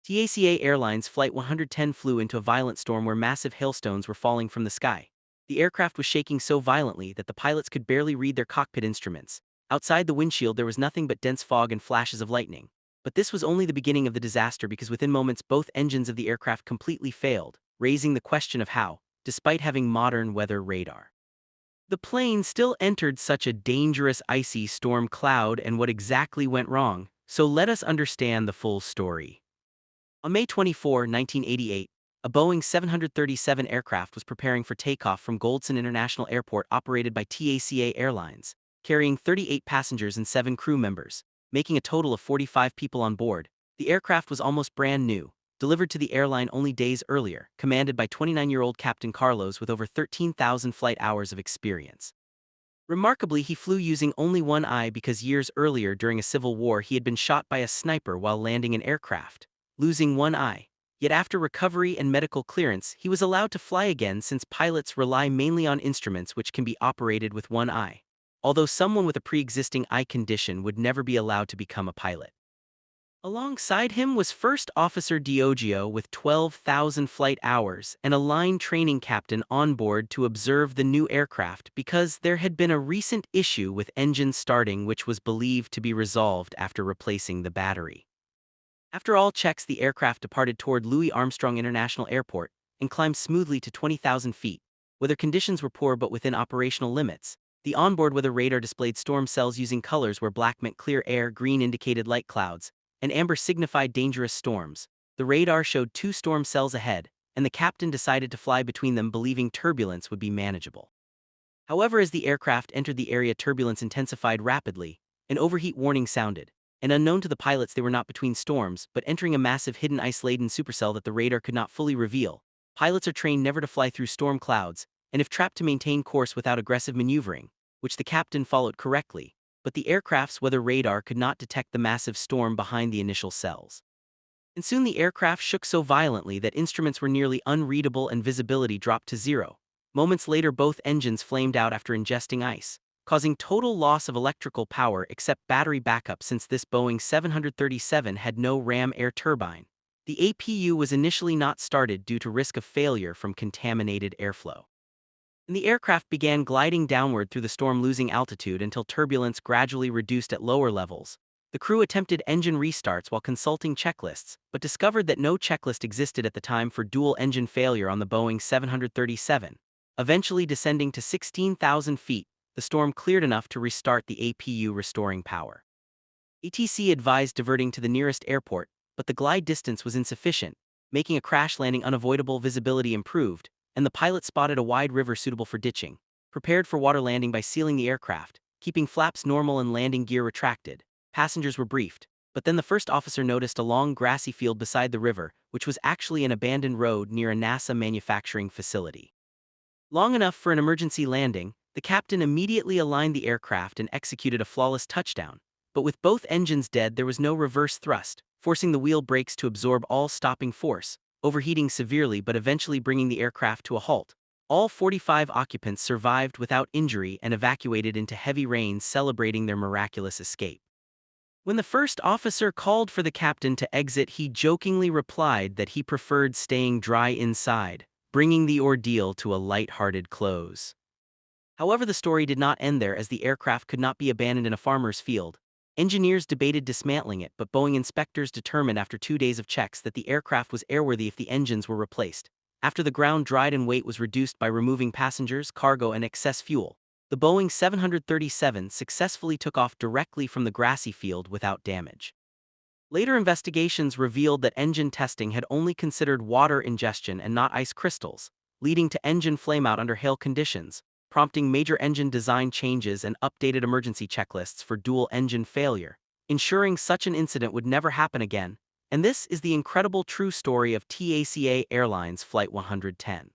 TACA Airlines Flight 110 flew into a violent storm where massive hailstones were falling from the sky. The aircraft was shaking so violently that the pilots could barely read their cockpit instruments. Outside the windshield there was nothing but dense fog and flashes of lightning. But this was only the beginning of the disaster because within moments both engines of the aircraft completely failed, raising the question of how, despite having modern weather radar, the plane still entered such a dangerous icy storm cloud and what exactly went wrong. So let us understand the full story. On May 24, 1988, a Boeing 737 aircraft was preparing for takeoff from Goldson International Airport operated by TACA Airlines, carrying 38 passengers and 7 crew members, making a total of 45 people on board. The aircraft was almost brand new, delivered to the airline only days earlier, commanded by 29-year-old Captain Carlos with over 13,000 flight hours of experience. Remarkably, he flew using only one eye because years earlier during a civil war he had been shot by a sniper while landing an aircraft, losing one eye. Yet after recovery and medical clearance, he was allowed to fly again since pilots rely mainly on instruments which can be operated with one eye. Although someone with a pre-existing eye condition would never be allowed to become a pilot. Alongside him was First Officer Diogeo with 12,000 flight hours and a line training captain on board to observe the new aircraft because there had been a recent issue with engine starting which was believed to be resolved after replacing the battery. After all checks, the aircraft departed toward Louis Armstrong International Airport and climbed smoothly to 20,000 feet. Weather conditions were poor but within operational limits. The onboard weather radar displayed storm cells using colors where black meant clear air, green indicated light clouds, and amber signified dangerous storms. The radar showed 2 storm cells ahead, and the captain decided to fly between them believing turbulence would be manageable. However, as the aircraft entered the area, turbulence intensified rapidly. An overheat warning sounded, and unknown to the pilots they were not between storms but entering a massive hidden ice-laden supercell that the radar could not fully reveal. Pilots are trained never to fly through storm clouds, and if trapped to maintain course without aggressive maneuvering, which the captain followed correctly. But the aircraft's weather radar could not detect the massive storm behind the initial cells. And soon the aircraft shook so violently that instruments were nearly unreadable and visibility dropped to zero. Moments later both engines flamed out after ingesting ice, causing total loss of electrical power except battery backup since this Boeing 737 had no ram air turbine. The APU was initially not started due to risk of failure from contaminated airflow. And the aircraft began gliding downward through the storm, losing altitude until turbulence gradually reduced at lower levels. The crew attempted engine restarts while consulting checklists, but discovered that no checklist existed at the time for dual engine failure on the Boeing 737. Eventually descending to 16,000 feet, the storm cleared enough to restart the APU, restoring power. ATC advised diverting to the nearest airport, but the glide distance was insufficient, making a crash landing unavoidable. Visibility improved, and the pilot spotted a wide river suitable for ditching, prepared for water landing by sealing the aircraft, keeping flaps normal and landing gear retracted. Passengers were briefed, but then the first officer noticed a long grassy field beside the river, which was actually an abandoned road near a NASA manufacturing facility. Long enough for an emergency landing, the captain immediately aligned the aircraft and executed a flawless touchdown. But with both engines dead, there was no reverse thrust, forcing the wheel brakes to absorb all stopping force, overheating severely but eventually bringing the aircraft to a halt. All 45 occupants survived without injury and evacuated into heavy rains, celebrating their miraculous escape. When the first officer called for the captain to exit, he jokingly replied that he preferred staying dry inside, bringing the ordeal to a light-hearted close. However, the story did not end there, as the aircraft could not be abandoned in a farmer's field. Engineers debated dismantling it, but Boeing inspectors determined after 2 days of checks that the aircraft was airworthy if the engines were replaced. After the ground dried and weight was reduced by removing passengers, cargo, and excess fuel, the Boeing 737 successfully took off directly from the grassy field without damage. Later investigations revealed that engine testing had only considered water ingestion and not ice crystals, leading to engine flameout under hail conditions, prompting major engine design changes and updated emergency checklists for dual engine failure, ensuring such an incident would never happen again. And this is the incredible true story of TACA Airlines Flight 110.